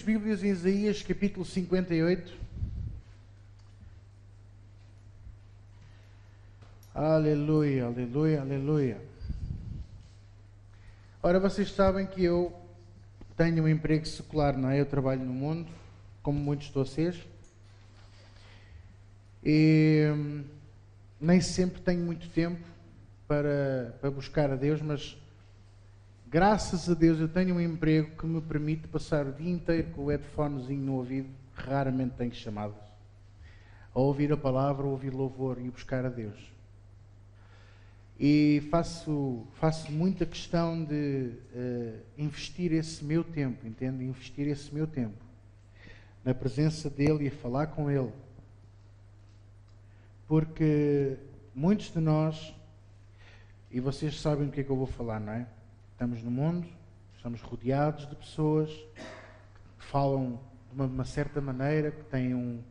Bíblias em Isaías capítulo 58. Aleluia, aleluia, aleluia. Ora, vocês sabem que eu tenho um emprego secular, não é? Eu trabalho no mundo, como muitos de vocês. E nem sempre tenho muito tempo para buscar a Deus, mas graças a Deus eu tenho um emprego que me permite passar o dia inteiro com o headphonezinho no ouvido, raramente tenho chamadas, a ouvir a palavra, a ouvir louvor e buscar a Deus. E faço muita questão de investir esse meu tempo, entende? Investir esse meu tempo na presença dEle e a falar com Ele. Porque muitos de nós, e vocês sabem do que é que eu vou falar, não é? Estamos no mundo, estamos rodeados de pessoas que falam de uma certa maneira, que têm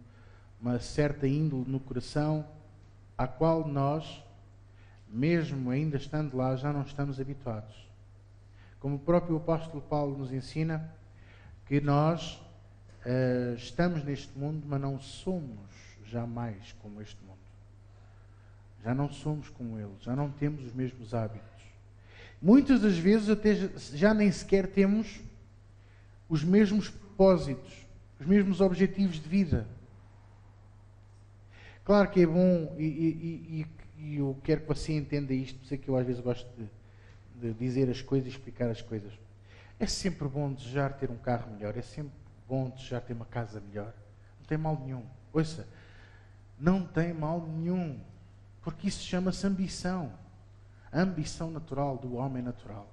uma certa índole no coração, à qual nós, mesmo ainda estando lá, já não estamos habituados. Como o próprio apóstolo Paulo nos ensina, que nós estamos neste mundo, mas não somos jamais como este mundo. Já não somos como eles, já não temos os mesmos hábitos. Muitas das vezes até já nem sequer temos os mesmos propósitos, os mesmos objetivos de vida. Claro que é bom, e eu quero que você entenda isto, sei que eu às vezes gosto de dizer as coisas e explicar as coisas. É sempre bom desejar ter um carro melhor, é sempre bom desejar ter uma casa melhor. Não tem mal nenhum. Ouça, não tem mal nenhum, porque isso chama-se ambição. A ambição natural do homem natural.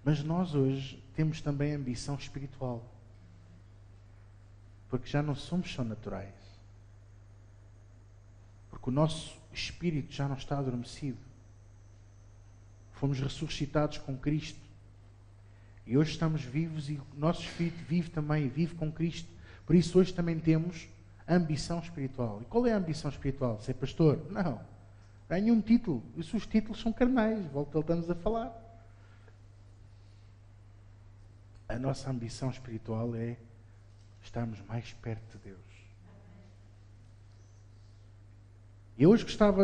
Mas nós hoje temos também ambição espiritual. Porque já não somos só naturais. Porque o nosso espírito já não está adormecido. Fomos ressuscitados com Cristo. E hoje estamos vivos e o nosso espírito vive também, vive com Cristo. Por isso hoje também temos ambição espiritual. E qual é a ambição espiritual? Ser pastor? Não. Ganhe um título. Isso, os títulos são carnais. Volto ao que estamos a falar. A nossa ambição espiritual é estarmos mais perto de Deus. Eu hoje gostava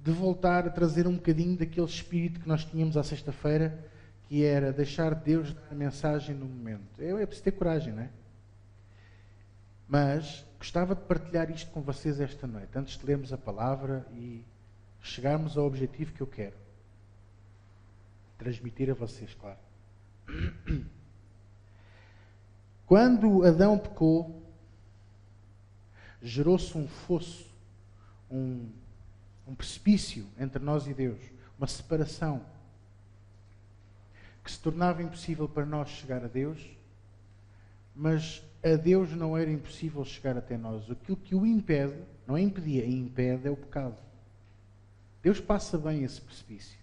de voltar a trazer um bocadinho daquele espírito que nós tínhamos à sexta-feira, que era deixar Deus dar a mensagem no momento. É preciso ter coragem, não é? Mas gostava de partilhar isto com vocês esta noite, antes de lermos a palavra e chegarmos ao objetivo que eu quero transmitir a vocês, claro. Quando Adão pecou, gerou-se um fosso, um precipício entre nós e Deus, uma separação que se tornava impossível para nós chegar a Deus, mas a Deus não era impossível chegar até nós. Aquilo que o impede, não é impedia, impede é o pecado. Deus passa bem esse precipício.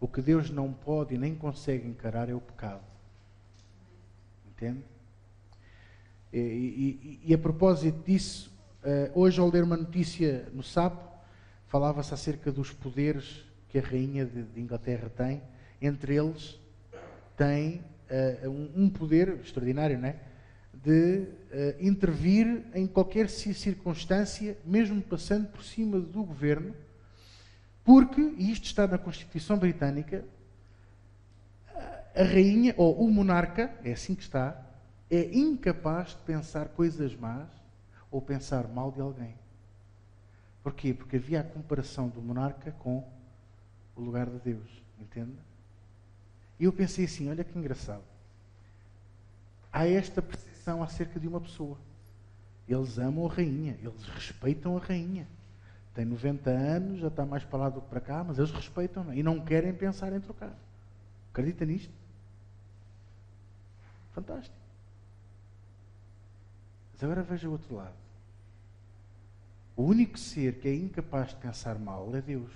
O que Deus não pode e nem consegue encarar é o pecado. Entende? E a propósito disso, hoje ao ler uma notícia no Sapo, falava-se acerca dos poderes que a rainha de Inglaterra tem. Entre eles tem um poder extraordinário, não é? De intervir em qualquer circunstância, mesmo passando por cima do governo, porque, e isto está na Constituição Britânica, a rainha, ou o monarca, é assim que está, é incapaz de pensar coisas más ou pensar mal de alguém. Porquê? Porque havia a comparação do monarca com o lugar de Deus, entende? E eu pensei assim, olha que engraçado. Há esta percepção acerca de uma pessoa. Eles amam a rainha, eles respeitam a rainha. Tem 90 anos, já está mais para lá do que para cá, mas eles respeitam-na e não querem pensar em trocar. Acredita nisto? Fantástico. Mas agora veja o outro lado. O único ser que é incapaz de pensar mal é Deus.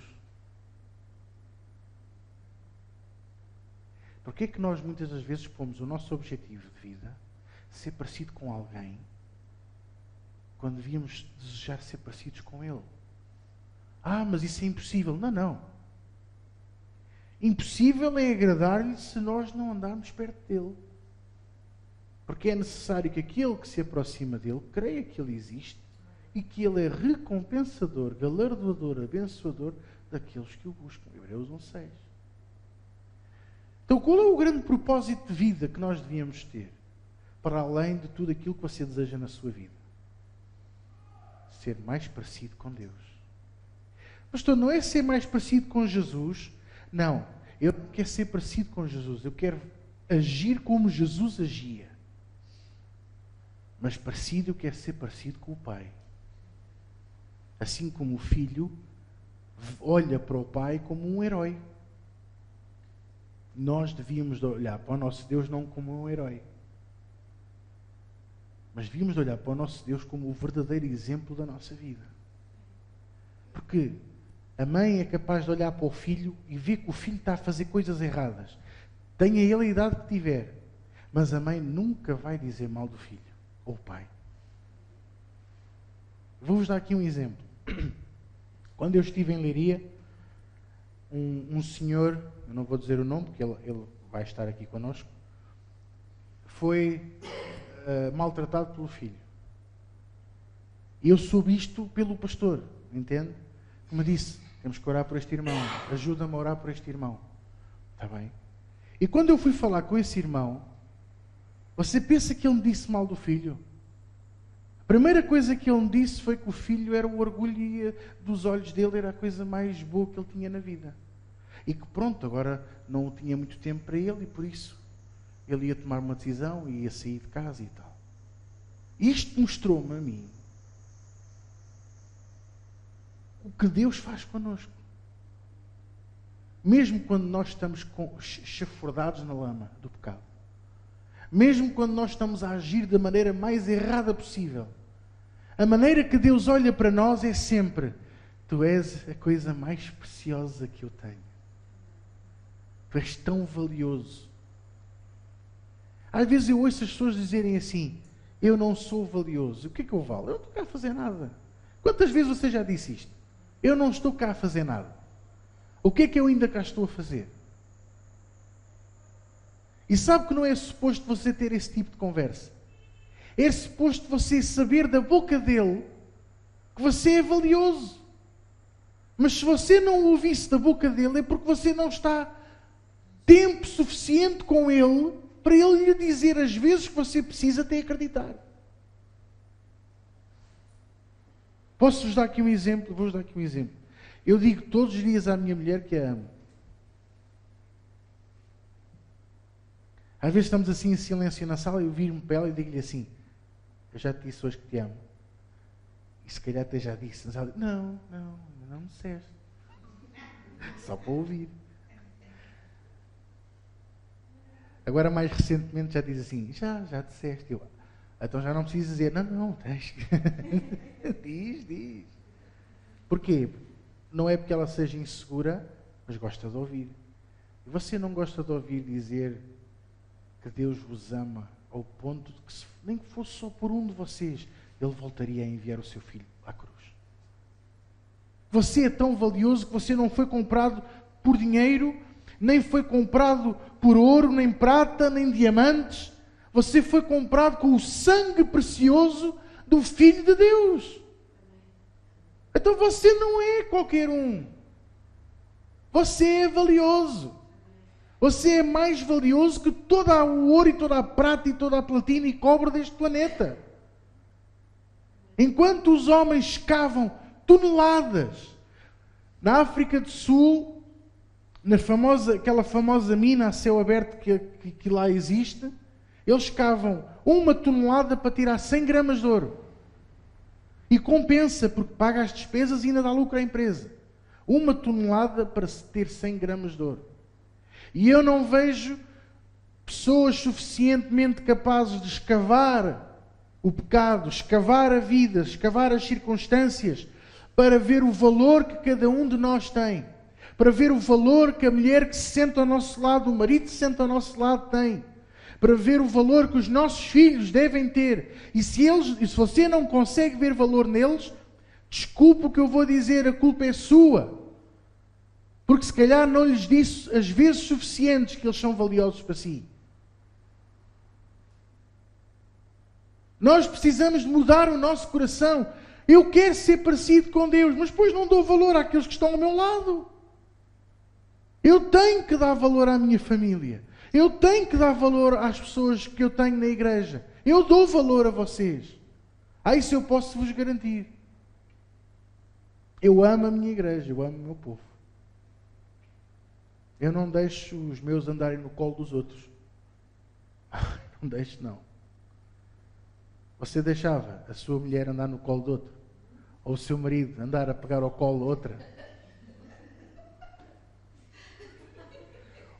Porquê é que nós muitas das vezes pomos o nosso objetivo de vida ser parecido com alguém quando devíamos desejar ser parecidos com Ele? Mas isso é impossível. Não, não. Impossível é agradar-lhe se nós não andarmos perto dele. Porque é necessário que aquele que se aproxima dele creia que ele existe e que ele é recompensador, galardoador, abençoador daqueles que o buscam. Hebreus 1:6. Então, qual é o grande propósito de vida que nós devíamos ter, para além de tudo aquilo que você deseja na sua vida? Ser mais parecido com Deus. Pastor, não é ser mais parecido com Jesus. Não, eu não quero ser parecido com Jesus. Eu quero agir como Jesus agia. Mas parecido, eu quero ser parecido com o Pai. Assim como o filho olha para o Pai como um herói. Nós devíamos olhar para o nosso Deus não como um herói, mas devíamos olhar para o nosso Deus como o verdadeiro exemplo da nossa vida. Porque a mãe é capaz de olhar para o filho e ver que o filho está a fazer coisas erradas. Tenha ele a idade que tiver. Mas a mãe nunca vai dizer mal do filho ou pai. Vou-vos dar aqui um exemplo. Quando eu estive em Leiria, um senhor, eu não vou dizer o nome, porque ele vai estar aqui connosco, foi maltratado pelo filho. E eu soube isto pelo pastor, entende? Que me disse, temos que orar por este irmão, ajuda-me a orar por este irmão. Está bem? E quando eu fui falar com esse irmão, você pensa que ele me disse mal do filho? A primeira coisa que ele me disse foi que o filho era o orgulho dos olhos dele, era a coisa mais boa que ele tinha na vida. E que pronto, agora não tinha muito tempo para ele e por isso ele ia tomar uma decisão e ia sair de casa e tal. Isto mostrou-me a mim o que Deus faz connosco. Mesmo quando nós estamos chafurdados na lama do pecado. Mesmo quando nós estamos a agir da maneira mais errada possível. A maneira que Deus olha para nós é sempre: tu és a coisa mais preciosa que eu tenho. Tu és tão valioso. Às vezes eu ouço as pessoas dizerem assim: eu não sou valioso. O que é que eu valo? Eu não estou cá a fazer nada. Quantas vezes você já disse isto? Eu não estou cá a fazer nada. O que é que eu ainda cá estou a fazer? E sabe que não é suposto você ter esse tipo de conversa. É suposto você saber da boca dele que você é valioso. Mas se você não ouvisse da boca dele, é porque você não está tempo suficiente com ele para ele lhe dizer as vezes que você precisa até acreditar. Posso-vos dar aqui um exemplo? Vou-vos dar aqui um exemplo. Eu digo todos os dias à minha mulher que a amo. Às vezes estamos assim em silêncio na sala e eu viro-me para ela e digo-lhe assim: eu já te disse hoje que te amo. E se calhar até já disse. Mas ela diz: não me disseste. Só para ouvir. Agora mais recentemente já diz assim: já disseste. Eu, então já não precisas dizer. Não, tens que... diz. Porquê? Não é porque ela seja insegura, mas gosta de ouvir. E você não gosta de ouvir dizer que Deus vos ama ao ponto de que, nem que fosse só por um de vocês, Ele voltaria a enviar o seu filho à cruz. Você é tão valioso que você não foi comprado por dinheiro, nem foi comprado por ouro, nem prata, nem diamantes. Você foi comprado com o sangue precioso do Filho de Deus. Então você não é qualquer um. Você é valioso. Você é mais valioso que todo o ouro e toda a prata e toda a platina e cobre deste planeta. Enquanto os homens escavam toneladas na África do Sul, aquela famosa mina a céu aberto que lá existe, eles escavam 1 tonelada para tirar 100 gramas de ouro. E compensa, porque paga as despesas e ainda dá lucro à empresa. 1 tonelada para se ter 100 gramas de ouro. E eu não vejo pessoas suficientemente capazes de escavar o pecado, escavar a vida, escavar as circunstâncias, para ver o valor que cada um de nós tem. Para ver o valor que a mulher que se senta ao nosso lado, o marido que se senta ao nosso lado tem. Para ver o valor que os nossos filhos devem ter. E se você não consegue ver valor neles, desculpe o que eu vou dizer, a culpa é sua. Porque se calhar não lhes disse as vezes suficientes que eles são valiosos para si. Nós precisamos de mudar o nosso coração. Eu quero ser parecido com Deus, mas depois não dou valor àqueles que estão ao meu lado. Eu tenho que dar valor à minha família. Eu tenho que dar valor às pessoas que eu tenho na igreja. Eu dou valor a vocês. Isso eu posso vos garantir. Eu amo a minha igreja, eu amo o meu povo. Eu não deixo os meus andarem no colo dos outros. Não deixo, não. Você deixava a sua mulher andar no colo de outro? Ou o seu marido andar a pegar ao colo de outra?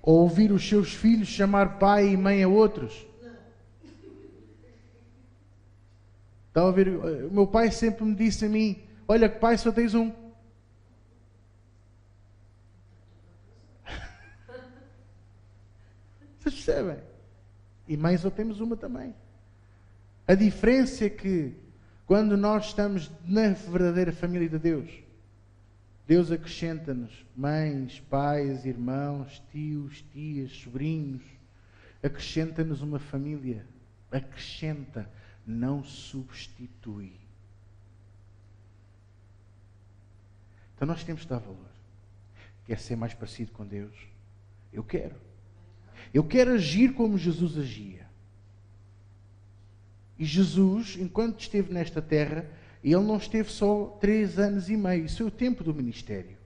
Ou ouvir os seus filhos chamar pai e mãe a outros? Estava a ver, o meu pai sempre me disse a mim: olha que pai, só tens um. Vocês percebem? E mãe só temos uma também. A diferença é que quando nós estamos na verdadeira família de Deus, Deus acrescenta-nos mães, pais, irmãos, tios, tias, sobrinhos. Acrescenta-nos uma família. Acrescenta, não substitui. Então nós temos que dar valor. Quer ser mais parecido com Deus? Eu quero. Eu quero agir como Jesus agia. E Jesus, enquanto esteve nesta terra, ele não esteve só 3 anos e meio. Isso é o tempo do ministério.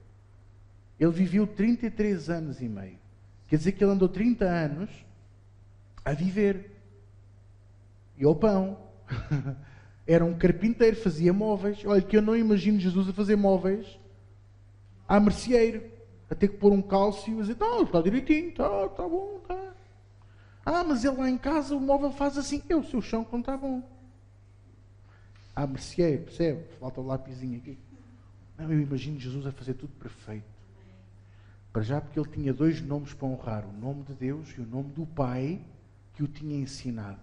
Ele viveu 33 anos e meio. Quer dizer que ele andou 30 anos a viver. E ao pão. Era um carpinteiro, fazia móveis. Olha, que eu não imagino Jesus a fazer móveis à merceeiro. A ter que pôr um cálcio e dizer: não, está direitinho, está bom, está. Mas ele lá em casa o móvel faz assim. O seu chão que não está bom. Merceeiro, percebe? Falta o lapisinho aqui. Não, eu imagino Jesus a fazer tudo perfeito. Para já, porque ele tinha 2 nomes para honrar: o nome de Deus e o nome do Pai que o tinha ensinado.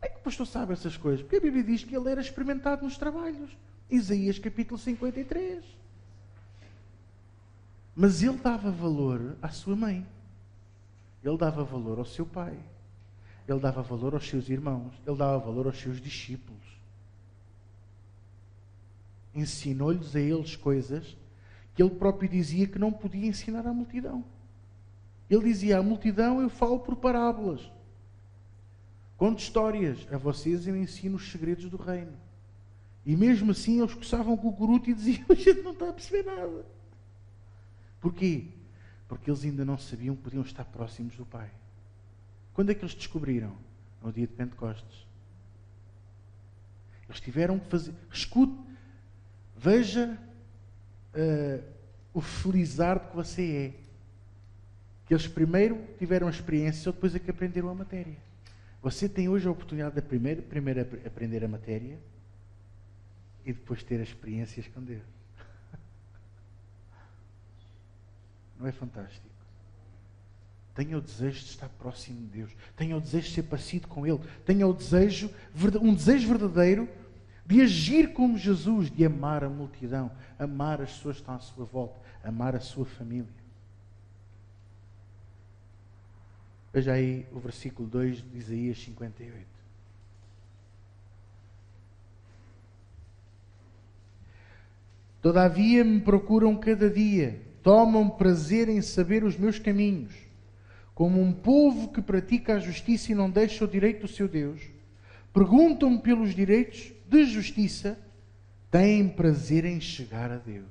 Como é que o pastor sabe essas coisas? Porque a Bíblia diz que ele era experimentado nos trabalhos. Isaías capítulo 53. Mas ele dava valor à sua mãe. Ele dava valor ao seu pai. Ele dava valor aos seus irmãos. Ele dava valor aos seus discípulos. Ensinou-lhes a eles coisas que ele próprio dizia que não podia ensinar à multidão. Ele dizia: à multidão eu falo por parábolas. Conto histórias. A vocês eu ensino os segredos do reino. E mesmo assim eles coçavam com o guruto e diziam: a gente não está a perceber nada. Porquê? Porque eles ainda não sabiam que podiam estar próximos do Pai. Quando é que eles descobriram? No dia de Pentecostes. Eles tiveram que fazer... Escute, veja o felizardo que você é. Que eles primeiro tiveram a experiência, só depois é que aprenderam a matéria. Você tem hoje a oportunidade de primeiro aprender a matéria e depois ter as experiências com Deus. Não é fantástico? Tenha o desejo de estar próximo de Deus. Tenha o desejo de ser parecido com Ele. Tenha um desejo verdadeiro de agir como Jesus, de amar a multidão, amar as pessoas que estão à sua volta, amar a sua família. Veja aí o versículo 2 de Isaías 58. Todavia me procuram cada dia, tomam prazer em saber os meus caminhos. Como um povo que pratica a justiça e não deixa o direito do seu Deus, perguntam-me pelos direitos de justiça, têm prazer em chegar a Deus.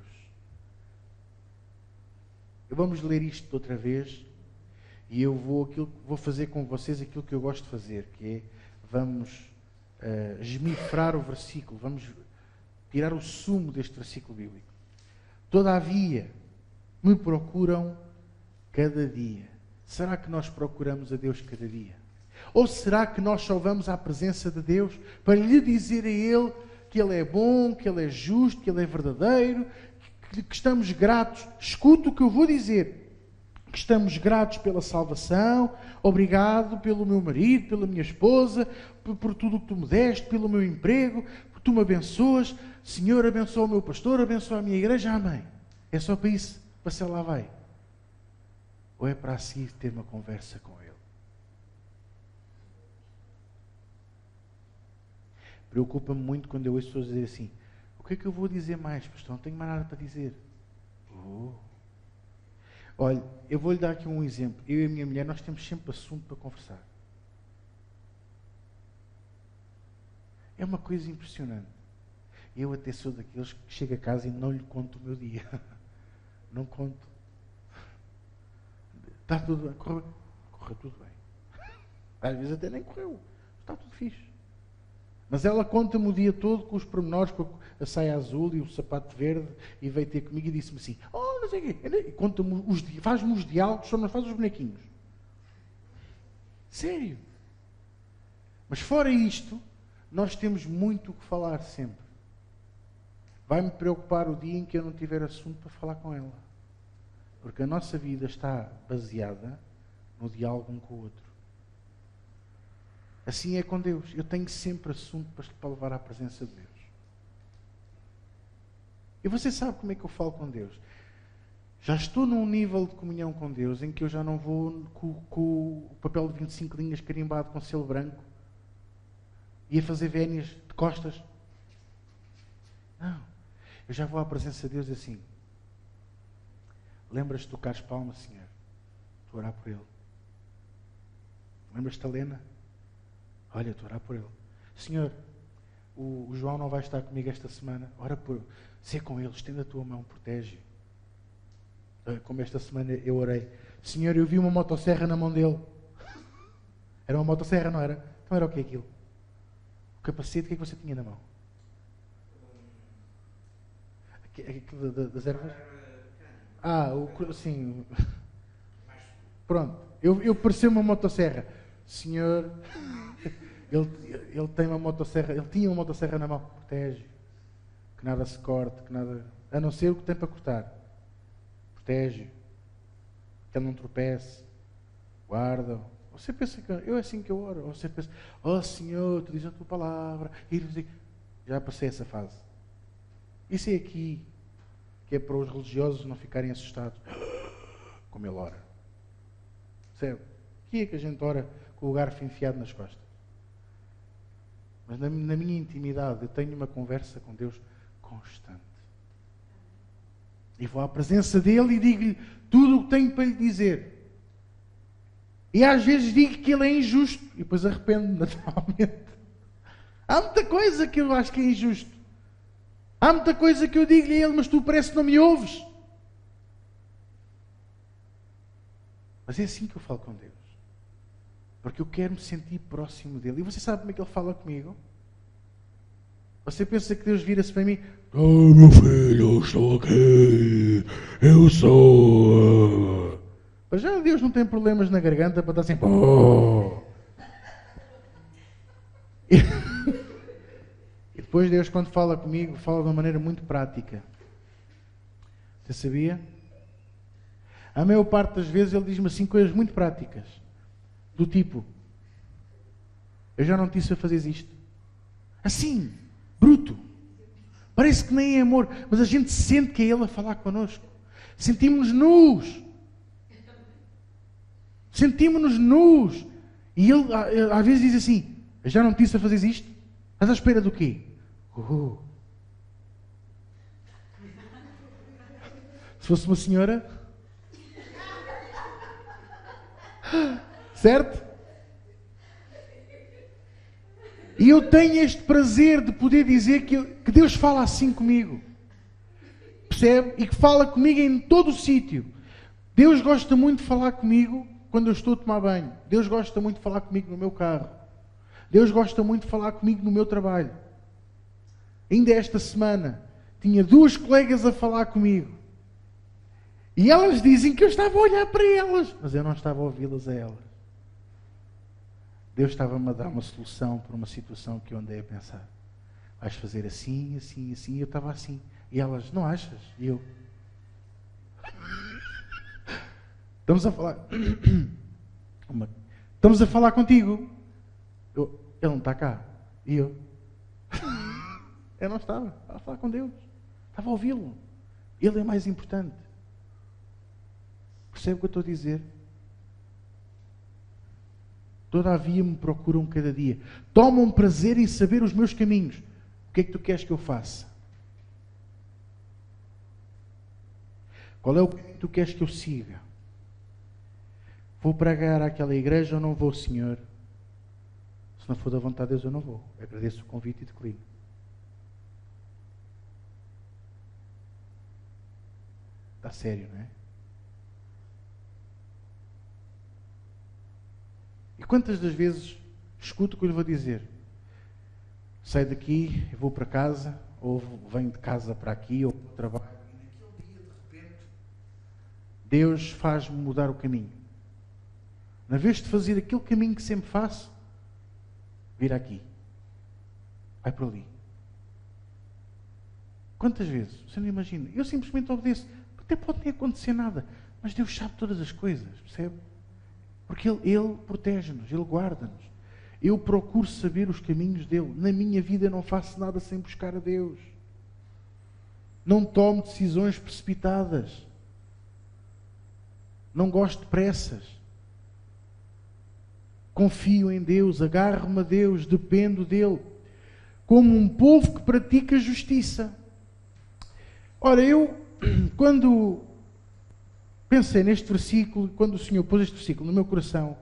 Vamos ler isto outra vez e eu vou fazer com vocês aquilo que eu gosto de fazer, que é, vamos esmifrar o versículo, vamos tirar o sumo deste versículo bíblico. Todavia me procuram cada dia. Será que nós procuramos a Deus cada dia? Ou será que nós só vamos à presença de Deus para lhe dizer a Ele que Ele é bom, que Ele é justo, que Ele é verdadeiro, que estamos gratos? Escuta o que eu vou dizer. Que estamos gratos pela salvação, obrigado pelo meu marido, pela minha esposa, por tudo o que Tu me deste, pelo meu emprego, porque Tu me abençoas. Senhor, abençoa o meu pastor, abençoa a minha igreja. Amém. É só para isso, para ser lá vai. Ou é para assim ter uma conversa com Ele? Preocupa-me muito quando eu ouço pessoas dizer assim: o que é que eu vou dizer mais, pastor? Não tenho mais nada para dizer. Olha, eu vou-lhe dar aqui um exemplo. Eu e a minha mulher, nós temos sempre assunto para conversar. É uma coisa impressionante. Eu até sou daqueles que chego a casa e não lhe conto o meu dia. Não conto. Está tudo bem. Correu tudo bem. Às vezes até nem correu. Está tudo fixe. Mas ela conta-me o dia todo com os pormenores, com a saia azul e o sapato verde, e veio ter comigo e disse-me assim: oh, não sei o quê. Conta-me faz-me os diálogos, só não faz os bonequinhos. Sério. Mas fora isto, nós temos muito o que falar sempre. Vai-me preocupar o dia em que eu não tiver assunto para falar com ela. Porque a nossa vida está baseada no diálogo um com o outro. Assim é com Deus. Eu tenho sempre assunto para levar à presença de Deus. E você sabe como é que eu falo com Deus? Já estou num nível de comunhão com Deus em que eu já não vou com o papel de 25 linhas carimbado com selo branco e a fazer vénias de costas. Não. Eu já vou à presença de Deus assim: lembras-te de tocar as palmas, Senhor? Estou a orar por Ele. Lembras-te da Helena? Olha, estou a orar por ele. Senhor, o João não vai estar comigo esta semana. Ora por ele. Se é com ele, estenda a tua mão, protege. Como esta semana eu orei. Senhor, eu vi uma motosserra na mão dele. Era uma motosserra, não era? Então era o que é aquilo? O capacete, o que é que você tinha na mão? Aquilo das ervas? Sim. Pronto. Eu parecia uma motosserra. Senhor... Ele tem uma motosserra, ele tinha uma motosserra na mão. Protege. Que nada se corte, que nada... A não ser o que tem para cortar. Protege. Que ele não tropece. Guarda. Você pensa que... É assim que eu oro. Você pensa: oh Senhor, tu dizes a tua palavra. Já passei essa fase. Isso é aqui. Que é para os religiosos não ficarem assustados. Como ele ora. Percebe? Aqui é que a gente ora com o garfo enfiado nas costas. Mas na minha intimidade eu tenho uma conversa com Deus constante. E vou à presença dele e digo-lhe tudo o que tenho para lhe dizer. E às vezes digo que ele é injusto. E depois arrependo-me naturalmente. Há muita coisa que eu acho que é injusto. Há muita coisa que eu digo-lhe a ele: mas tu parece que não me ouves. Mas é assim que eu falo com Deus. Porque eu quero me sentir próximo dele. E você sabe como é que ele fala comigo? Você pensa que Deus vira-se para mim: oh, meu filho, eu estou aqui. Eu sou... Mas já Deus não tem problemas na garganta para estar sempre... Oh. E depois Deus, quando fala comigo, fala de uma maneira muito prática. Você sabia? A maior parte das vezes ele diz-me assim coisas muito práticas. Do tipo: eu já não te disse a fazer isto. Assim, bruto. Parece que nem é amor, mas a gente sente que é Ele a falar connosco. Sentimos-nos nus. Sentimos-nos nus. E Ele às vezes diz assim: eu já não te disse a fazer isto? Estás à espera do quê? Se fosse uma senhora... Certo? E eu tenho este prazer de poder dizer que Deus fala assim comigo. Percebe? E que fala comigo em todo o sítio. Deus gosta muito de falar comigo quando eu estou a tomar banho. Deus gosta muito de falar comigo no meu carro. Deus gosta muito de falar comigo no meu trabalho. Ainda esta semana tinha 2 colegas a falar comigo. E elas dizem que eu estava a olhar para elas, mas eu não estava a ouvi-las a elas. Deus estava-me a dar uma solução para uma situação que eu andei a pensar. Vais fazer assim, assim, assim. E eu estava assim. E elas: não achas? E eu: estamos a falar... Estamos a falar contigo. Ele não está cá. E eu: eu não estava a falar com Deus. Estava a ouvi-lo. Ele é mais importante. Percebe o que eu estou a dizer? Todavia me procuram cada dia. Tomam prazer em saber os meus caminhos. O que é que tu queres que eu faça? Qual é o caminho que tu queres que eu siga? Vou pregar àquela igreja ou não vou, Senhor? Se não for da vontade de Deus, eu não vou. Agradeço o convite e declino. Está sério, não é? E quantas das vezes escuto o que eu lhe vou dizer? Saio daqui, vou para casa, ou venho de casa para aqui, ou para o trabalho, e naquele dia, de repente, Deus faz-me mudar o caminho. Na vez de fazer aquele caminho que sempre faço, vira aqui. Vai para ali. Quantas vezes? Você não imagina. Eu simplesmente obedeço. Até pode nem acontecer nada. Mas Deus sabe todas as coisas. Percebe? Porque Ele protege-nos. Ele guarda-nos. Eu procuro saber os caminhos dEle. Na minha vida não faço nada sem buscar a Deus. Não tomo decisões precipitadas. Não gosto de pressas. Confio em Deus. Agarro-me a Deus. Dependo dEle. Como um povo que pratica justiça. Ora, eu, quando pensei neste versículo, quando o Senhor pôs este versículo no meu coração,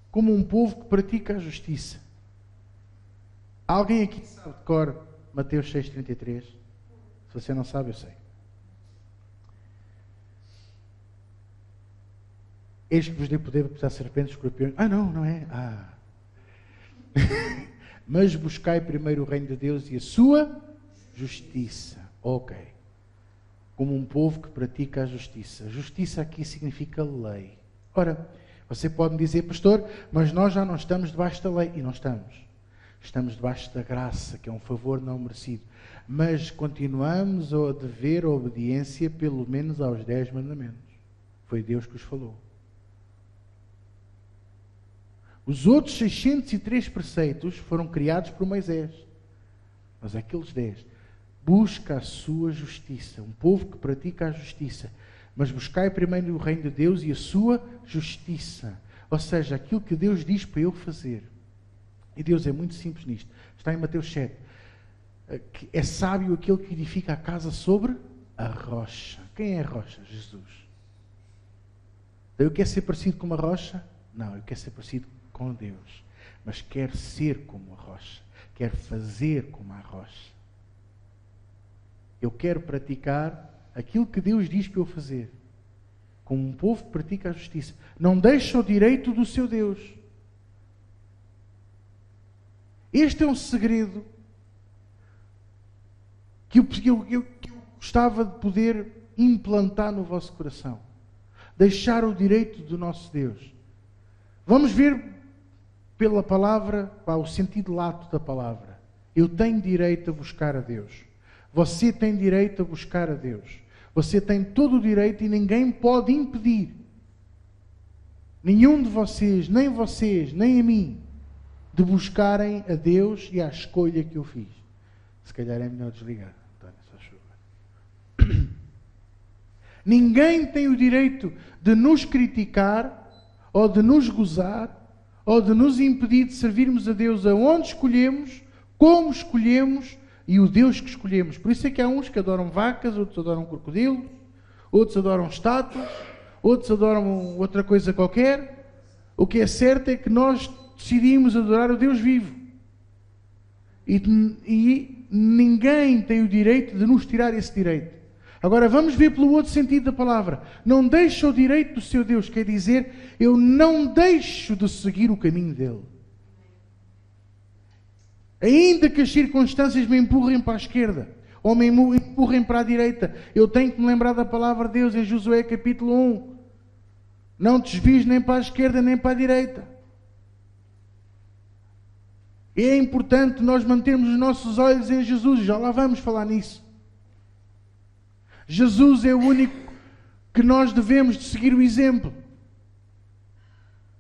como um povo que pratica a justiça. Há alguém aqui que sabe de cor Mateus 6,33? Se você não sabe, eu sei. Eis que vos dei poder para pisar serpentes, escorpiões. Não é? Mas buscai primeiro o reino de Deus e a sua justiça. Ok. Como um povo que pratica a justiça. Justiça aqui significa lei. Ora, você pode me dizer, pastor, mas nós já não estamos debaixo da lei. E não estamos. Estamos debaixo da graça, que é um favor não merecido. Mas continuamos a dever a obediência pelo menos aos 10 mandamentos. Foi Deus que os falou. Os outros 603 preceitos foram criados por Moisés. Mas aqueles 10, busca a sua justiça. Um povo que pratica a justiça. Mas buscai primeiro o reino de Deus e a sua justiça. Ou seja, aquilo que Deus diz para eu fazer. E Deus é muito simples nisto. Está em Mateus 7. É sábio aquele que edifica a casa sobre a rocha. Quem é a rocha? Jesus. Eu quero ser parecido com uma rocha? Não, eu quero ser parecido com Deus. Mas quero ser como a rocha. Quero fazer como a rocha. Eu quero praticar aquilo que Deus diz para eu fazer. Como um povo que pratica a justiça. Não deixa o direito do seu Deus. Este é um segredo que eu gostava de poder implantar no vosso coração. Deixar o direito do nosso Deus. Vamos ver pela palavra, o sentido lato da palavra. Eu tenho direito a buscar a Deus. Você tem direito a buscar a Deus. Você tem todo o direito e ninguém pode impedir. Nenhum de vocês, nem a mim, de buscarem a Deus e à escolha que eu fiz. Se calhar é melhor desligar. António, só chuva. Ninguém tem o direito de nos criticar, ou de nos gozar, ou de nos impedir de servirmos a Deus aonde escolhemos, como escolhemos e o Deus que escolhemos. Por isso é que há uns que adoram vacas, outros adoram crocodilos, outros adoram estátuas, outros adoram outra coisa qualquer. O que é certo é que nós decidimos adorar o Deus vivo. E ninguém tem o direito de nos tirar esse direito. Agora vamos ver pelo outro sentido da palavra. Não deixa o direito do seu Deus, quer dizer, eu não deixo de seguir o caminho dele. Ainda que as circunstâncias me empurrem para a esquerda, ou me empurrem para a direita, eu tenho que me lembrar da palavra de Deus em Josué capítulo 1. Não te desvies nem para a esquerda nem para a direita. É importante nós mantermos os nossos olhos em Jesus, já lá vamos falar nisso. Jesus é o único que nós devemos de seguir o exemplo.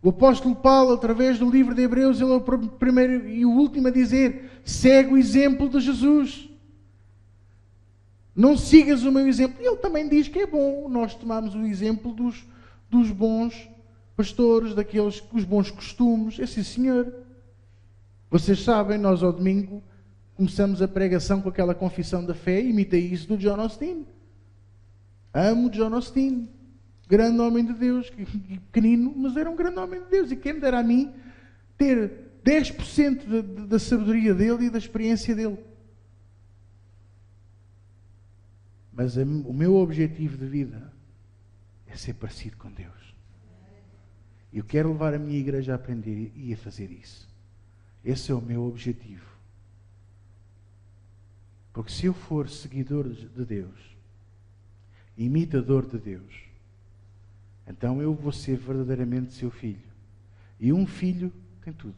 O apóstolo Paulo, através do livro de Hebreus, ele é o primeiro e o último a dizer: segue o exemplo de Jesus. Não sigas o meu exemplo. Ele também diz que é bom nós tomarmos o exemplo dos bons pastores, daqueles com os bons costumes. É sim, senhor. Vocês sabem, nós ao domingo começamos a pregação com aquela confissão da fé, imitei isso do John Austin. Amo John Austin. Grande homem de Deus, pequenino, mas era um grande homem de Deus. E quem me dera a mim ter 10% da sabedoria dele e da experiência dele. Mas o meu objetivo de vida é ser parecido com Deus. Eu quero levar a minha igreja a aprender e a fazer isso. Esse é o meu objetivo. Porque se eu for seguidor de Deus, imitador de Deus, então eu vou ser verdadeiramente seu filho. E um filho tem tudo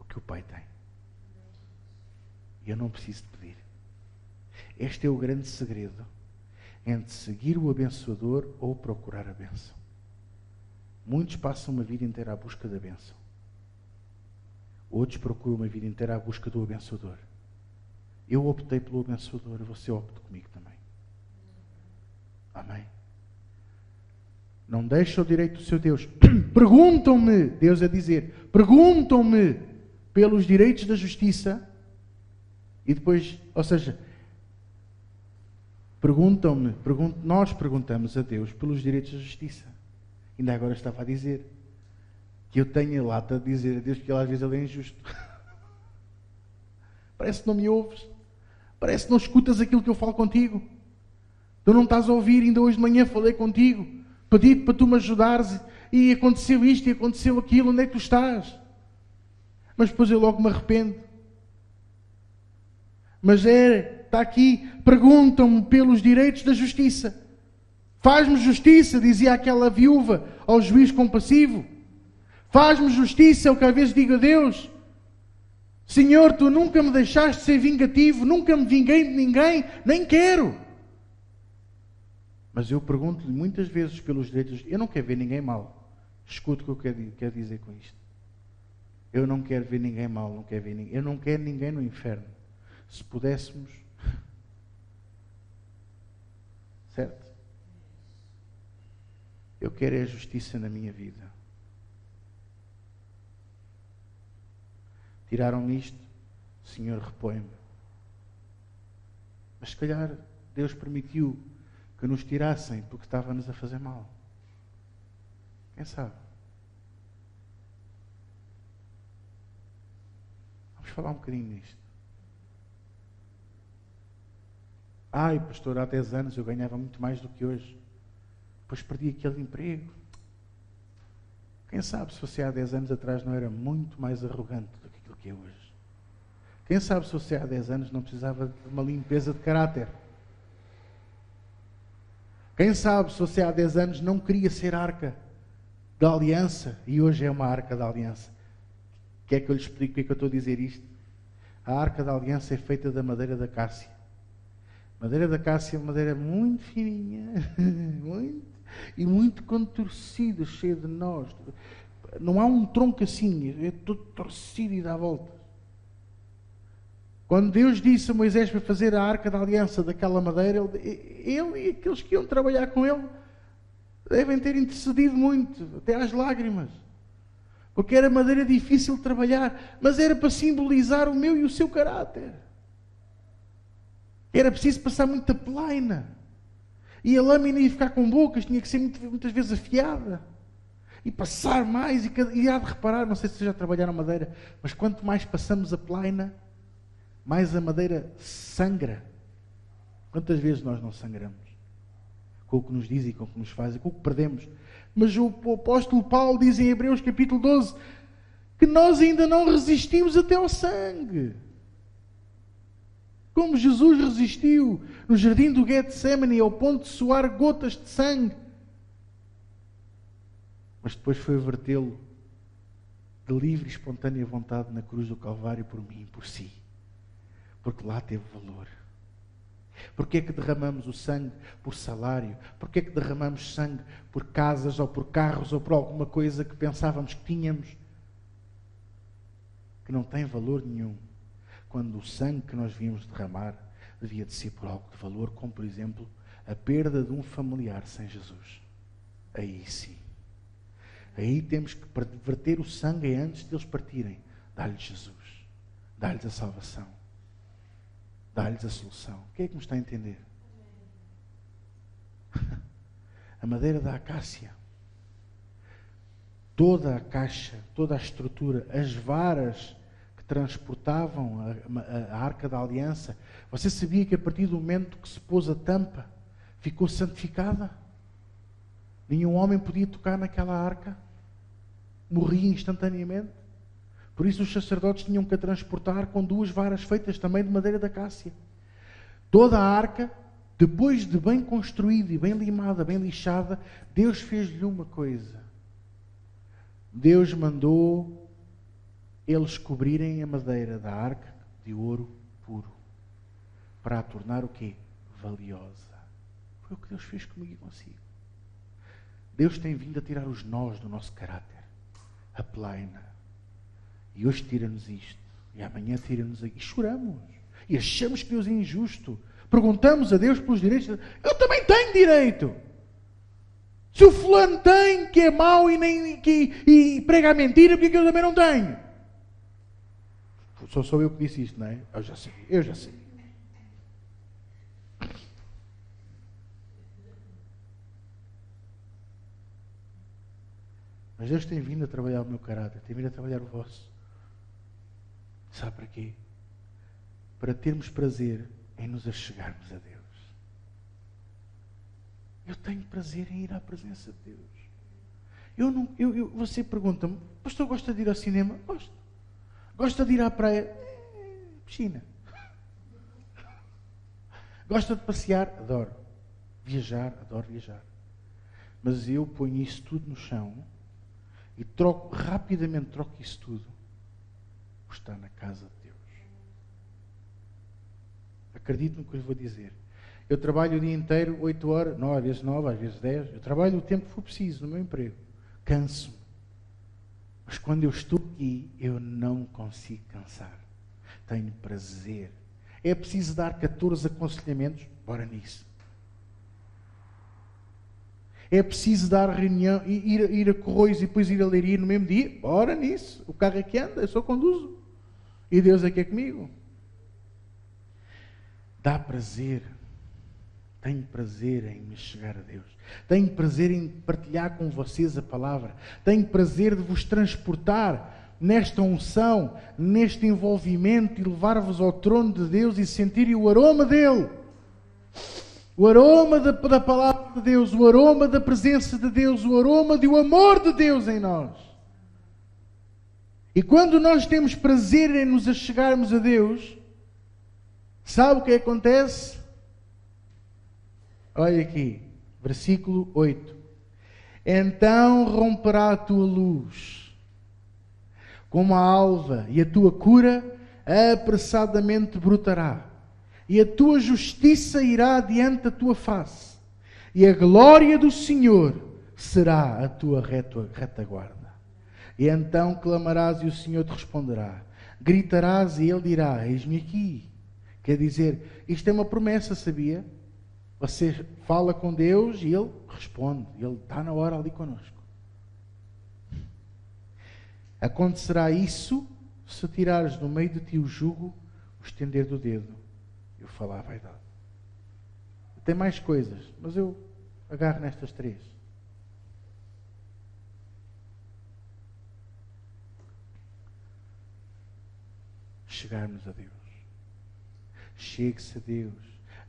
o que o pai tem. E eu não preciso de pedir. Este é o grande segredo entre seguir o abençoador ou procurar a bênção. Muitos passam uma vida inteira à busca da bênção. Outros procuram uma vida inteira à busca do abençoador. Eu optei pelo abençoador, você opta comigo também. Amém? Não deixa o direito do seu Deus. Perguntam-me, Deus a dizer, perguntam-me pelos direitos da justiça. E depois, ou seja, nós perguntamos a Deus pelos direitos da justiça. Ainda agora estava a dizer que eu tenho a lata de dizer a Deus que às vezes ele é injusto. Parece que não me ouves. Parece que não escutas aquilo que eu falo contigo. Tu não estás a ouvir, ainda hoje de manhã falei contigo. Pedi-te para tu me ajudares e aconteceu isto e aconteceu aquilo. Onde é que tu estás? Mas depois eu logo me arrependo. Mas está aqui, perguntam-me pelos direitos da justiça. Faz-me justiça, dizia aquela viúva ao juiz compassivo. Faz-me justiça, é o que às vezes digo a Deus. Senhor, tu nunca me deixaste ser vingativo, nunca me vinguei de ninguém, nem quero. Mas eu pergunto-lhe muitas vezes pelos direitos. Eu não quero ver ninguém mal. Escute o que eu quero dizer com isto. Eu não quero ver ninguém mal, não quero ver ninguém. Eu não quero ninguém no inferno. Se pudéssemos. Certo? Eu quero a justiça na minha vida. Tiraram-me isto, Senhor, repõe-me. Mas se calhar Deus permitiu que nos tirassem porque estava-nos a fazer mal. Quem sabe? Vamos falar um bocadinho nisto. Ai, pastor, há 10 anos eu ganhava muito mais do que hoje. Depois perdi aquele emprego. Quem sabe se você há 10 anos atrás não era muito mais arrogante do que aquilo que é hoje? Quem sabe se você há 10 anos não precisava de uma limpeza de caráter? Quem sabe se você há 10 anos não queria ser arca da aliança e hoje é uma arca da aliança? Quer que eu lhe explique porque é que eu estou a dizer isto? A arca da aliança é feita da madeira da cássia. Madeira da cássia é uma madeira muito fininha, muito contorcida, cheia de nós. Não há um tronco assim, é todo torcido e dá voltas. Quando Deus disse a Moisés para fazer a arca da aliança daquela madeira, ele e aqueles que iam trabalhar com ele devem ter intercedido muito, até às lágrimas. Porque era madeira difícil de trabalhar, mas era para simbolizar o meu e o seu caráter. Era preciso passar muita pelaina. E a lâmina ia ficar com bocas, tinha que ser muitas vezes afiada. E passar mais, e há de reparar, não sei se vocês já trabalharam madeira, mas quanto mais passamos a pelaina, mais a madeira sangra. Quantas vezes nós não sangramos? Com o que nos diz e com o que nos faz, e com o que perdemos. Mas o apóstolo Paulo diz em Hebreus capítulo 12, que nós ainda não resistimos até ao sangue. Como Jesus resistiu no jardim do Getsemane ao ponto de suar gotas de sangue. Mas depois foi vertê-lo de livre e espontânea vontade na cruz do Calvário por mim e por si. Porque lá teve valor. Porquê é que derramamos o sangue por salário? Porquê é que derramamos sangue por casas ou por carros ou por alguma coisa que pensávamos que tínhamos? Que não tem valor nenhum. Quando o sangue que nós víamos derramar devia de ser por algo de valor, como por exemplo a perda de um familiar sem Jesus. Aí sim. Aí temos que verter o sangue antes de eles partirem. Dá-lhes Jesus. Dá-lhes a salvação. Dá-lhes a solução. Quem é que me está a entender? A madeira da acácia, toda a caixa, toda a estrutura, as varas que transportavam a Arca da Aliança. Você sabia que a partir do momento que se pôs a tampa, ficou santificada? Nenhum homem podia tocar naquela arca. Morria instantaneamente. Por isso os sacerdotes tinham que a transportar com 2 varas feitas também de madeira da acácia. Toda a arca, depois de bem construída e bem limada, bem lixada, Deus fez-lhe uma coisa. Deus mandou eles cobrirem a madeira da arca de ouro puro, para a tornar o quê? Valiosa. Foi o que Deus fez comigo e consigo. Deus tem vindo a tirar os nós do nosso caráter, a plaina. E hoje tira-nos isto, e amanhã tira-nos aqui. E choramos, e achamos que Deus é injusto. Perguntamos a Deus pelos direitos. Eu também tenho direito. Se o fulano tem, que é mau e prega a mentira, porque é que eu também não tenho? Só sou eu que disse isto, não é? Eu já sei. Mas Deus tem vindo a trabalhar o meu caráter, tem vindo a trabalhar o vosso. Sabe para quê? Para termos prazer em nos achegarmos a Deus. Eu tenho prazer em ir à presença de Deus. Você pergunta-me, pastor, gosta de ir ao cinema? Gosto. Gosta de ir à praia? Piscina. Gosta de passear? Adoro. Viajar? Adoro viajar. Mas eu ponho isso tudo no chão e rapidamente troco isso tudo por estar na casa de Deus. Acredite no que eu lhe vou dizer. Eu trabalho o dia inteiro, 8 horas, não, às vezes 9, às vezes 10. Eu trabalho o tempo que for preciso no meu emprego. Canso-me. Mas quando eu estou aqui, eu não consigo cansar. Tenho prazer. É preciso dar 14 aconselhamentos? Bora nisso. É preciso dar reunião, ir a Corroios e depois ir a Leiria no mesmo dia? Bora nisso. O carro é que anda, eu só conduzo. E Deus é que é comigo. Dá prazer. Tenho prazer em me chegar a Deus. Tenho prazer em partilhar com vocês a palavra. Tenho prazer de vos transportar nesta unção, neste envolvimento e levar-vos ao trono de Deus e sentirem o aroma dele. O aroma da palavra de Deus, o aroma da presença de Deus, o aroma do amor de Deus em nós. E quando nós temos prazer em nos achegarmos a Deus, sabe o que acontece? Olha aqui, versículo 8. Então romperá a tua luz como a alva, e a tua cura apressadamente brotará. E a tua justiça irá adiante da tua face, e a glória do Senhor será a tua retaguarda. E então clamarás e o Senhor te responderá. Gritarás e Ele dirá, eis-me aqui. Quer dizer, isto é uma promessa, sabia? Você fala com Deus e Ele responde. Ele está na hora ali connosco. Acontecerá isso se tirares do meio de ti o jugo, o estender do dedo. Eu falar a vaidade. Tem mais coisas, mas eu agarro nestas 3. Chegarmos a Deus. Chegue-se a Deus.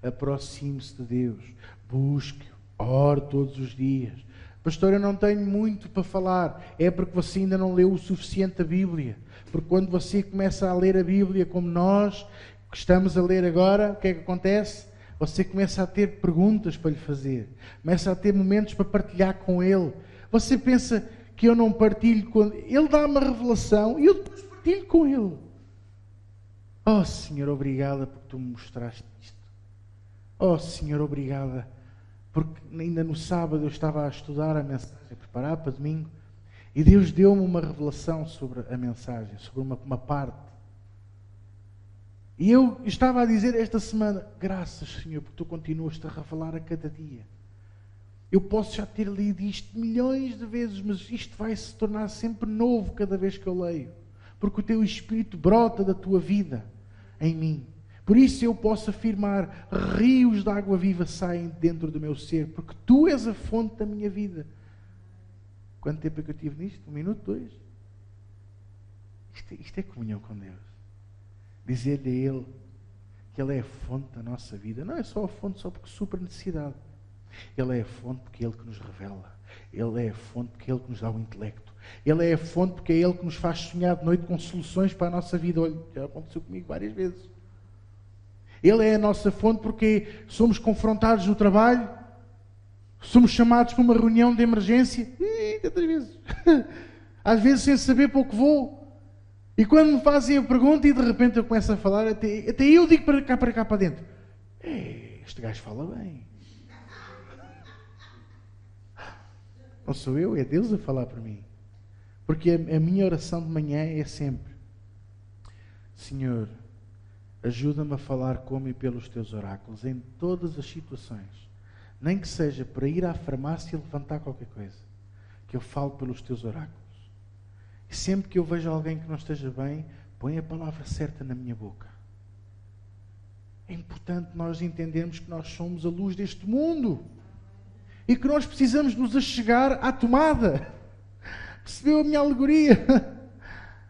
Aproxime-se de Deus. Busque-o. Ore todos os dias. Pastor, eu não tenho muito para falar. É porque você ainda não leu o suficiente a Bíblia. Porque quando você começa a ler a Bíblia como nós, que estamos a ler agora, o que é que acontece? Você começa a ter perguntas para lhe fazer. Começa a ter momentos para partilhar com Ele. Você pensa que eu não partilho com Ele. Ele dá-me a revelação e eu depois partilho com Ele. Oh, Senhor, obrigada porque Tu me mostraste isto. Oh, Senhor, obrigada porque ainda no sábado eu estava a estudar a mensagem, a preparar para domingo, e Deus deu-me uma revelação sobre a mensagem, sobre uma parte. E eu estava a dizer esta semana, graças, Senhor, porque Tu continuas-te a revelar a cada dia. Eu posso já ter lido isto milhões de vezes, mas isto vai se tornar sempre novo cada vez que eu leio. Porque o teu Espírito brota da tua vida em mim. Por isso eu posso afirmar, rios de água viva saem dentro do meu ser, porque tu és a fonte da minha vida. Quanto tempo é que eu tive nisto? 1 minuto, 2? Isto é comunhão com Deus. Dizer-lhe a Ele que Ele é a fonte da nossa vida. Não é só a fonte só porque supra necessidade. Ele é a fonte porque é Ele que nos revela. Ele é a fonte porque é Ele que nos dá o intelecto. Ele é a fonte porque é Ele que nos faz sonhar de noite com soluções para a nossa vida. Olha, já aconteceu comigo várias vezes. Ele é a nossa fonte porque somos confrontados no trabalho, somos chamados para uma reunião de emergência, e tantas vezes. Às vezes sem saber para o que vou. E quando me fazem a pergunta e de repente eu começo a falar, até eu digo para cá para dentro. Este gajo fala bem. Não sou eu, é Deus a falar para mim. Porque a minha oração de manhã é sempre: Senhor, ajuda-me a falar como e pelos teus oráculos em todas as situações. Nem que seja para ir à farmácia e levantar qualquer coisa. Que eu falo pelos teus oráculos. E sempre que eu vejo alguém que não esteja bem, põe a palavra certa na minha boca. É importante nós entendermos que nós somos a luz deste mundo. E que nós precisamos nos achegar à tomada. Percebeu a minha alegoria?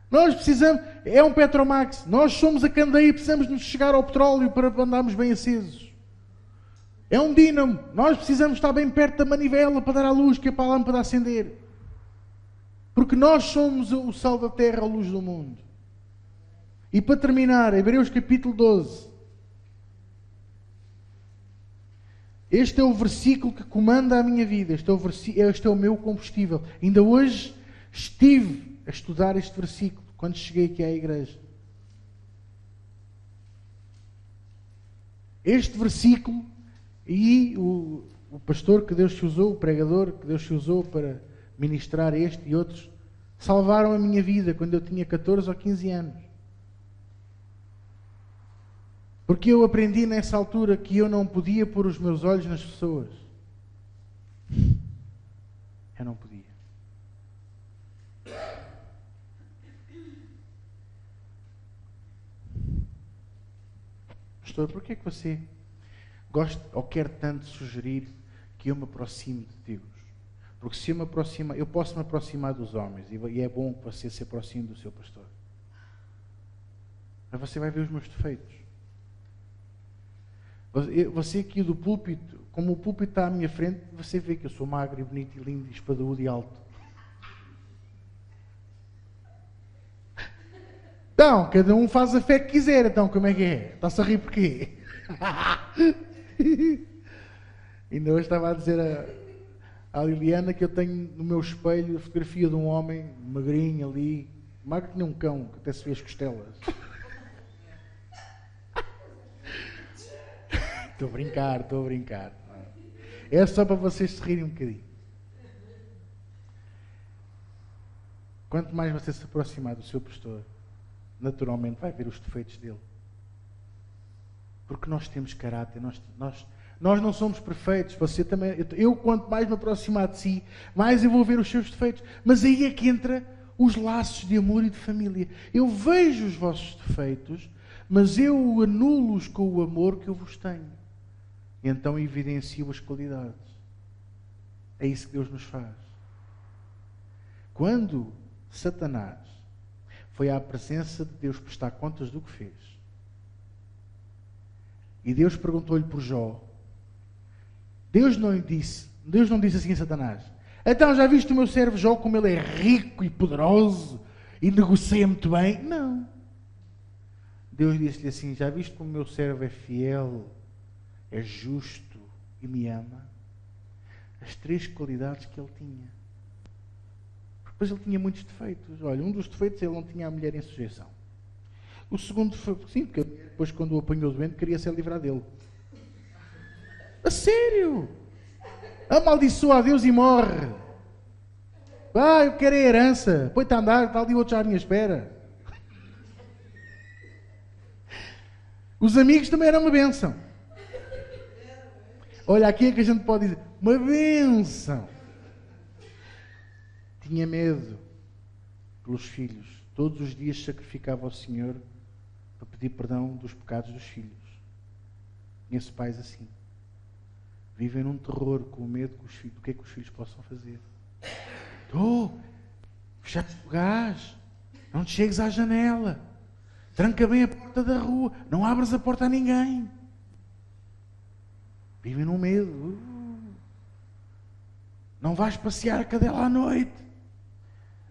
Nós precisamos, é um Petromax, nós somos a candeia e precisamos nos chegar ao petróleo para andarmos bem acesos. É um dínamo, nós precisamos estar bem perto da manivela para dar a luz, que é para a lâmpada acender. Porque nós somos o sal da terra, a luz do mundo. E para terminar, Hebreus capítulo 12. Este é o versículo que comanda a minha vida. Este é o meu combustível. Ainda hoje estive a estudar este versículo quando cheguei aqui à igreja. Este versículo e o pastor que Deus te usou, o pregador que Deus te usou para ministrar este e outros, salvaram a minha vida quando eu tinha 14 ou 15 anos. Porque eu aprendi nessa altura que eu não podia pôr os meus olhos nas pessoas. Eu não podia. Pastor, porquê é que você gosta ou quer tanto sugerir que eu me aproxime de Deus? Porque se eu me aproximar, eu posso me aproximar dos homens e é bom que você se aproxime do seu pastor. Mas você vai ver os meus defeitos. Você aqui do púlpito, como o púlpito está à minha frente, você vê que eu sou magro e bonito e lindo e espadudo e alto. Então, cada um faz a fé que quiser, então como é que é? Está-se a rir porquê? Ainda hoje estava a dizer à Liliana que eu tenho no meu espelho a fotografia de um homem magrinho ali, magro que nem um cão, que até se vê as costelas. Estou a brincar. É só para vocês se rirem um bocadinho. Quanto mais você se aproximar do seu pastor, naturalmente vai ver os defeitos dele. Porque nós temos caráter, nós não somos perfeitos. Você também, eu quanto mais me aproximar de si, mais eu vou ver os seus defeitos. Mas aí é que entra os laços de amor e de família. Eu vejo os vossos defeitos, mas eu anulo-os com o amor que eu vos tenho. E então evidencio as qualidades. É isso que Deus nos faz. Quando Satanás foi à presença de Deus prestar contas do que fez, e Deus perguntou-lhe por Jó, Deus não disse assim a Satanás: então já viste o meu servo Jó, como ele é rico e poderoso e negocia muito bem? Não. Deus disse-lhe assim: já viste como o meu servo é fiel, é justo e me ama? As 3 qualidades que ele tinha. Depois ele tinha muitos defeitos. Olha, um dos defeitos, ele não tinha a mulher em sujeição. O segundo defeito, sim, porque depois quando o apanhou doente, queria se livrar dele. A sério! Amaldiçoa a Deus e morre. Eu quero a herança. Põe-te a andar, está ali outro já à minha espera. Os amigos também eram uma bênção. Olha, aqui é que a gente pode dizer, uma bênção. Tinha medo pelos filhos. Todos os dias sacrificava ao Senhor para pedir perdão dos pecados dos filhos. Conheço pais assim. Vivem num terror, com o medo do que é que os filhos possam fazer. Fechaste o gás. Não te chegues à janela. Tranca bem a porta da rua. Não abras a porta a ninguém. Vivem num medo. Não vais passear a cadela à noite.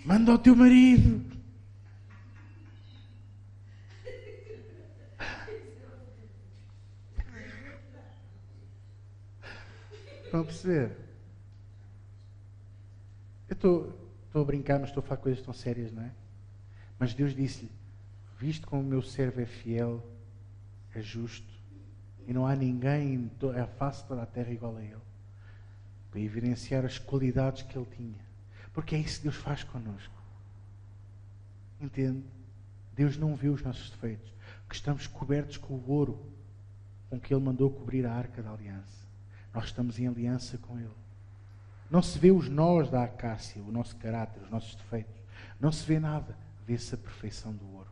Manda ao teu marido. Estão a perceber? Eu estou a brincar, mas estou a falar coisas tão sérias, não é? Mas Deus disse-lhe, visto como o meu servo é fiel, é justo, e não há ninguém em a face de toda a terra igual a ele, para evidenciar as qualidades que ele tinha. Porque é isso que Deus faz connosco. Entende? Deus não vê os nossos defeitos, que estamos cobertos com o ouro com que Ele mandou cobrir a arca da aliança. Nós estamos em aliança com Ele. Não se vê os nós da acácia, o nosso caráter, os nossos defeitos. Não se vê nada. Vê-se a perfeição do ouro.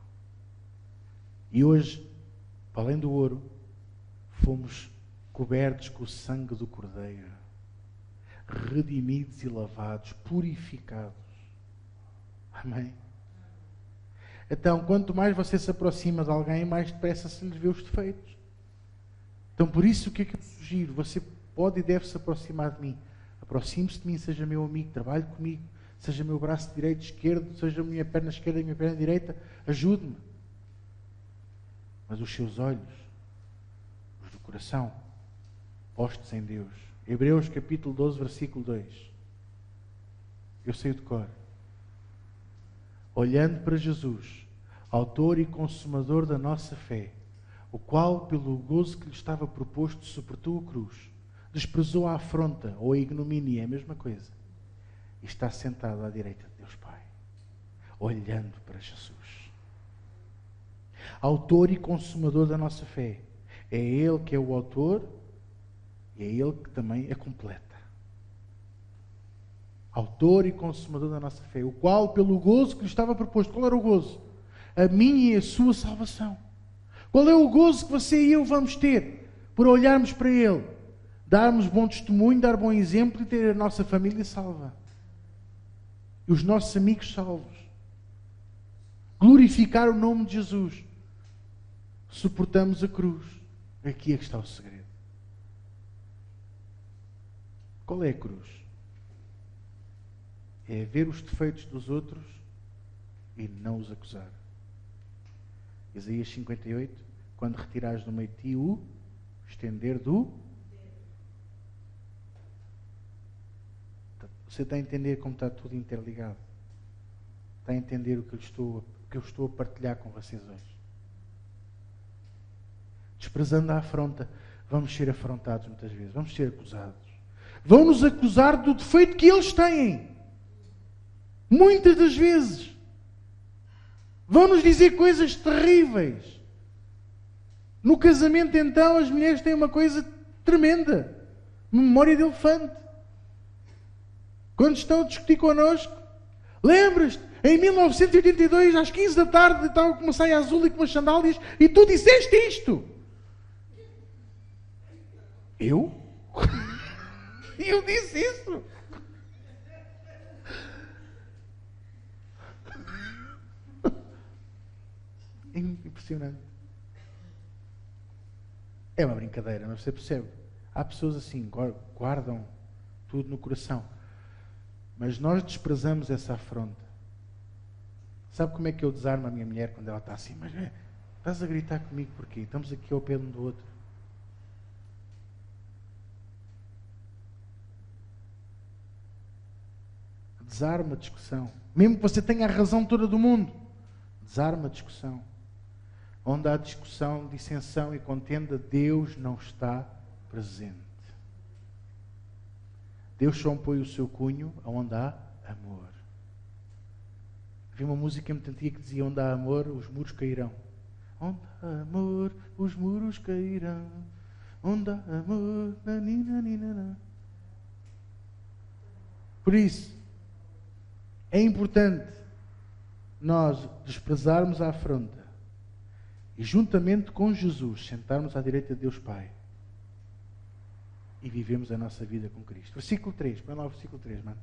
E hoje, para além do ouro, fomos cobertos com o sangue do Cordeiro. Redimidos e lavados, purificados. Amém? Então, quanto mais você se aproxima de alguém, mais depressa se lhe vê os defeitos. Então, por isso, o que é que eu sugiro? Você pode e deve se aproximar de mim. Aproxime-se de mim, seja meu amigo, trabalhe comigo, seja meu braço direito, esquerdo, seja a minha perna esquerda e a minha perna direita, ajude-me. Mas os seus olhos, os do coração, postos em Deus. Hebreus capítulo 12, versículo 2. Eu sei o de cor. Olhando para Jesus, autor e consumador da nossa fé, o qual, pelo gozo que lhe estava proposto, suportou a cruz, desprezou a afronta ou a ignomínia, é a mesma coisa, e está sentado à direita de Deus Pai, olhando para Jesus. Autor e consumador da nossa fé. É Ele que é o autor e é Ele que também a completa. Autor e consumador da nossa fé, o qual, pelo gozo que lhe estava proposto, qual era o gozo? A minha e a sua salvação. Qual é o gozo que você e eu vamos ter por olharmos para Ele, darmos bom testemunho, dar bom exemplo e ter a nossa família salva? E os nossos amigos salvos. Glorificar o nome de Jesus. Suportamos a cruz. Aqui é que está o segredo. Qual é a cruz? É ver os defeitos dos outros e não os acusar. Isaías 58, quando retirares do meio de ti o estender do... Você está a entender como está tudo interligado? Está a entender o que eu estou a partilhar com vocês hoje? Desprezando a afronta, vamos ser afrontados muitas vezes, vamos ser acusados. Vão-nos acusar do defeito que eles têm. Muitas das vezes. Vão-nos dizer coisas terríveis. No casamento, então, as mulheres têm uma coisa tremenda. Memória de elefante. Quando estão a discutir connosco, lembras-te, em 1982, às 15 da tarde, estava com uma saia azul e com umas sandálias, e tu disseste isto. Eu? E eu disse isso. Impressionante. É uma brincadeira, mas você percebe. Há pessoas assim, guardam tudo no coração. Mas nós desprezamos essa afronta. Sabe como é que eu desarmo a minha mulher quando ela está assim? Mas estás a gritar comigo porquê? Estamos aqui ao pé um do outro. Desarma a discussão. Mesmo que você tenha a razão toda do mundo. Desarma a discussão. Onde há discussão, dissensão e contenda, Deus não está presente. Deus só põe o seu cunho onde há amor. Havia uma música muito antiga que dizia: onde há amor, os muros cairão. Onde há amor, os muros cairão. Onda, amor, naninanina. Por isso, é importante nós desprezarmos a afronta e, juntamente com Jesus, sentarmos à direita de Deus Pai e vivemos a nossa vida com Cristo. Versículo 3. Põe lá o versículo 3, mano.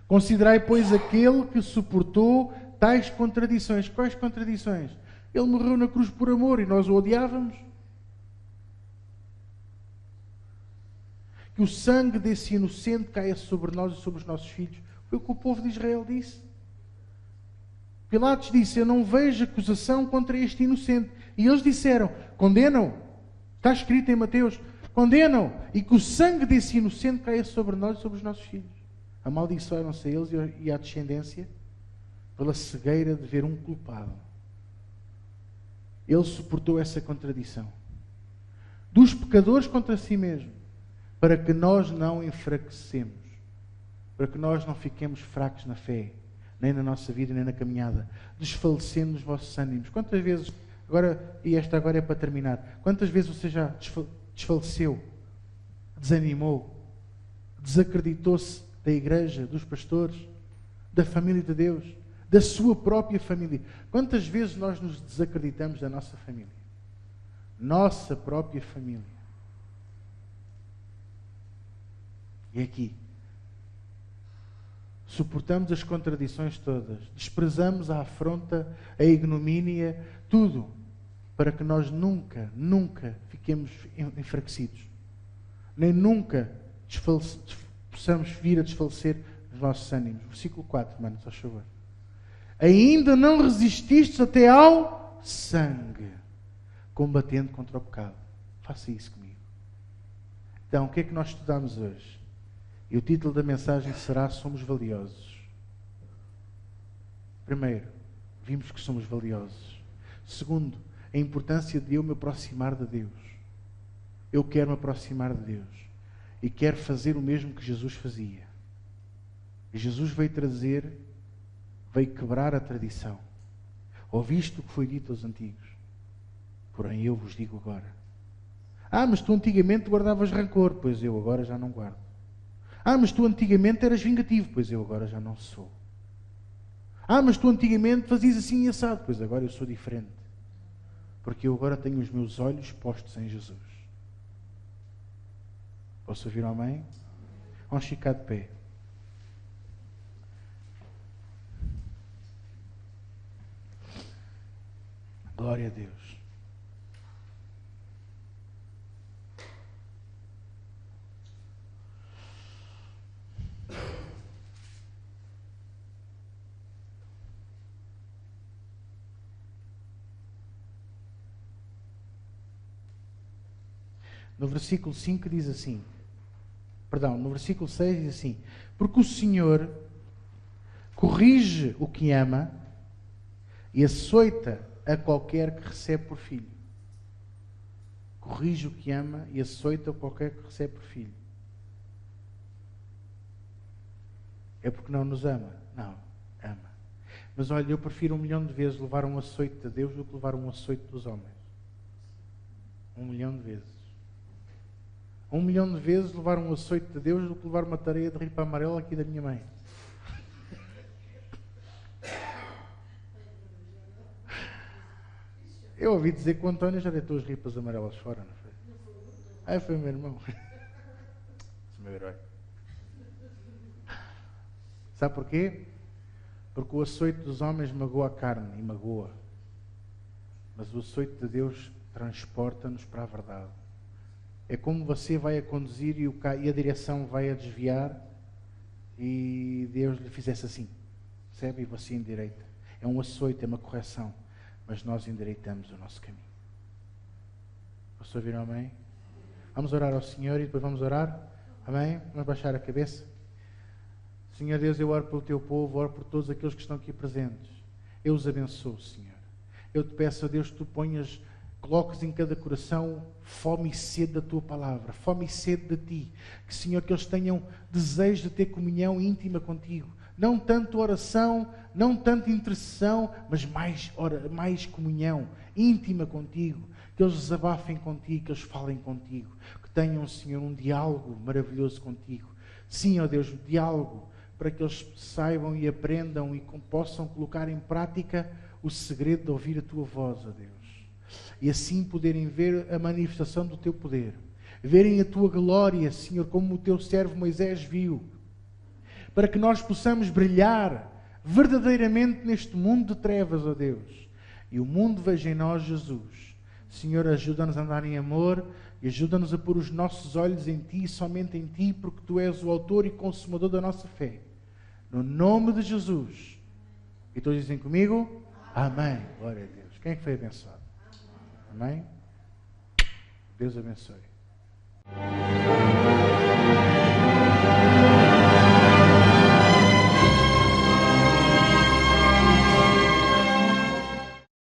Considerai, pois, aquele que suportou tais contradições. Quais contradições? Ele morreu na cruz por amor e nós o odiávamos. Que o sangue desse inocente caia sobre nós e sobre os nossos filhos. Foi o que o povo de Israel disse. Pilatos disse: eu não vejo acusação contra este inocente. E eles disseram: condenam. Está escrito em Mateus: condenam. E que o sangue desse inocente caia sobre nós e sobre os nossos filhos. Amaldiçoaram-se a eles e à descendência pela cegueira de ver um culpado. Ele suportou essa contradição dos pecadores contra si mesmo, para que nós não enfraquecemos, para que nós não fiquemos fracos na fé, nem na nossa vida, nem na caminhada, desfalecendo nos vossos ânimos. Quantas vezes, e esta agora é para terminar, quantas vezes você já desfaleceu, desanimou, desacreditou-se da igreja, dos pastores, da família de Deus, da sua própria família? Quantas vezes nós nos desacreditamos da nossa família? Nossa própria família. E aqui, suportamos as contradições todas, desprezamos a afronta, a ignomínia, tudo, para que nós nunca, nunca fiquemos enfraquecidos, nem nunca possamos vir a desfalecer os nossos ânimos. Versículo 4, mano, só favor. Ainda não resististes até ao sangue, combatendo contra o pecado. Faça isso comigo. Então, o que é que nós estudamos hoje? E o título da mensagem será: Somos valiosos. Primeiro, vimos que somos valiosos. Segundo, a importância de eu me aproximar de Deus. Eu quero me aproximar de Deus e quero fazer o mesmo que Jesus fazia. E Jesus veio quebrar a tradição. Ouviste o que foi dito aos antigos, porém eu vos digo agora. Mas tu antigamente guardavas rancor, pois eu agora já não guardo. Mas tu antigamente eras vingativo, pois eu agora já não sou. Mas tu antigamente fazias assim e assado, pois agora eu sou diferente. Porque eu agora tenho os meus olhos postos em Jesus. Posso ouvir um amém? Vamos ficar de pé. Glória a Deus. No versículo 5 diz assim, no versículo 6 diz assim: porque o Senhor corrige o que ama e açoita a qualquer que recebe por filho. Corrige o que ama e açoita a qualquer que recebe por filho. É porque não nos ama? Não, ama. Mas olha, eu prefiro 1.000.000 de vezes levar um açoite de Deus do que levar um açoite dos homens. 1.000.000 de vezes. 1.000.000 de vezes levar um açoite de Deus do que levar uma tareia de ripa amarela aqui da minha mãe. Eu ouvi dizer que o António já deitou as ripas amarelas fora, não foi? Foi o meu irmão. Esse meu herói. Sabe porquê? Porque o açoite dos homens magoa a carne e magoa. Mas o açoite de Deus transporta-nos para a verdade. É como você vai a conduzir e a direção vai a desviar e Deus lhe fizesse assim. Percebe? E você endireita. É um açoite, é uma correção. Mas nós endireitamos o nosso caminho. Posso ouvir um amém? Vamos orar ao Senhor e depois vamos orar? Amém? Vamos baixar a cabeça. Senhor Deus, eu oro pelo teu povo, oro por todos aqueles que estão aqui presentes. Eu os abençoo, Senhor. Eu te peço a Deus que tu coloques em cada coração fome e sede da tua palavra, fome e sede de ti. Que, Senhor, que eles tenham desejo de ter comunhão íntima contigo. Não tanto oração, não tanto intercessão, mas mais comunhão íntima contigo. que eles desabafem contigo, que eles falem contigo, que tenham, Senhor, um diálogo maravilhoso contigo. Sim, ó Deus, um diálogo para que eles saibam e aprendam e possam colocar em prática o segredo de ouvir a Tua voz, ó Deus. E assim poderem ver a manifestação do Teu poder, verem a Tua glória, Senhor, como o Teu servo Moisés viu, para que nós possamos brilhar verdadeiramente neste mundo de trevas, ó Deus, e o mundo veja em nós Jesus. Senhor, ajuda-nos a andar em amor e ajuda-nos a pôr os nossos olhos em Ti, somente em Ti, porque Tu és o autor e consumador da nossa fé. No nome de Jesus. E todos dizem comigo? Amém. Glória a Deus. Quem é que foi abençoado? Amém? Deus abençoe.